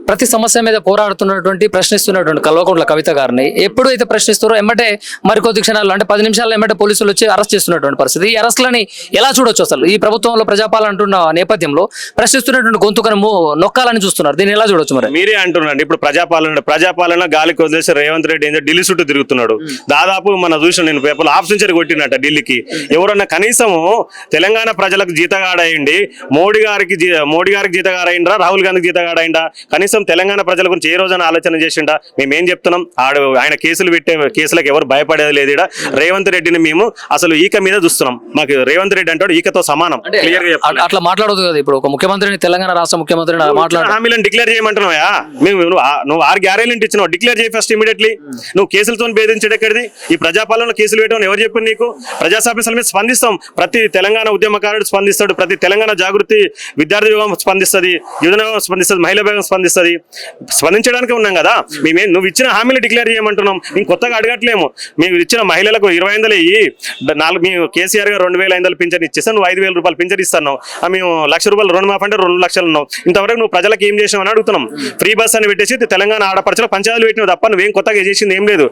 ప్రతి సమస్య మీద పోరాడుతున్నటువంటి ప్రశ్నిస్తున్నటువంటి కల్వకుంట్ల కవిత గారిని ఎప్పుడైతే ప్రశ్నిస్తారో ఎమ్మటే మరికొద్ది క్షణాల్లో అంటే 10 నిమిషాల్లో ఎమ్మటే పోలీసులు వచ్చి అరెస్ట్ చేస్తున్నటువంటి పరిస్థితి. ఈ అరెస్ట్లని ఎలా చూడొచ్చు అసలు? ఈ ప్రభుత్వంలో ప్రజాపాలన అంటున్న నేపథ్యంలో ప్రశ్నిస్తున్నటువంటి గొంతుకను నొక్కాలని చూస్తున్నారు. దీన్ని ఎలా చూడొచ్చు? మరి మీరే అంటున్నాండి ఇప్పుడు ప్రజాపాలన గాలికి వదిలేసి రేవంత్ రెడ్డి ఏంటో ఢిల్లీ చుట్టూ తిరుగుతున్నాడు. దాదాపు మన చూసిన నేను పేపర్లో హాఫ్ సెంచరీ కొట్టినట్ట ఢిల్లీకి. ఎవరన్నా కనీసము తెలంగాణ ప్రజలకు జీతగాడయండి, మోడీ గారికి జీతగాడైండ్రా, రాహుల్ గాంధీకి జీతగాడైందా? కనీసం తెలంగాణ ప్రజల గురించి ఏ రోజైనా ఆలోచన చేసిండా? మేమేం చెప్తున్నాం, ఆయన కేసులకు ఎవరు భయపడేది లేదు. రేవంత్ రెడ్డిని మేము అసలు ఈక మీద చూస్తున్నాం. మాకు రేవంత్ రెడ్డి అంటాడు ఈకతో సమానం. అట్లా మాట్లాడదు కదా. ఇప్పుడు ఒక ముఖ్యమంత్రిని, తెలంగాణ రాష్ట్ర ముఖ్యమంత్రిని హామీలను డిక్లేర్ చేయమంటున్నావా? నువ్వు 6 గ్యారెంటీలు ఇచ్చినావు, డిక్లేర్ చేయి ఫస్ట్ ఇమీడియట్లీ. నువ్వు కేసులతో భేదించడం ఎక్కడిది? ఈ ప్రజాపాలనలో కేసులు పెట్టడం ఎవరు చెప్పింది నీకు? ప్రజాస్వామ్య మీద స్పందిస్తాం. ప్రతి తెలంగాణ ఉద్యమకారుడు స్పందిస్తాడు, ప్రతి తెలంగాణ జాగృతి విద్యార్థి విభాగం స్పందిస్తుంది, యువజన విభాగం స్పందిస్తుంది, మహిళా విభాగం స్పందిస్తుంది. స్పందించడానికి ఉన్నాం కదా. నువ్వు ఇచ్చిన హామీలు డిక్లేర్ చేయమంటున్నాం. మేము కొత్తగా అడగట్లేము. మేము ఇచ్చిన మహిళలకు 2500 ఇయ్యి, మేము కేసీఆర్ గారు 2500 పింఛన్ ఇచ్చేస్తాను, నువ్వు 5000 రూపాయలు పింఛన్ ఇస్తున్నావు. మేము ₹1,00,000 రుణ మాఫీ అంటే 2 లక్షలు ఉన్నావు. ఇంతవరకు నువ్వు ప్రజలకు ఏం చేసినావు అని అడుగుతున్నాం. ఫ్రీ బస్ అని పెట్టేసి తెలంగాణ ఆడపరచలో పంచాయతీలు పెట్టినావు తప్ప నువ్వేం కొత్తగా చేసింది ఏం లేదు.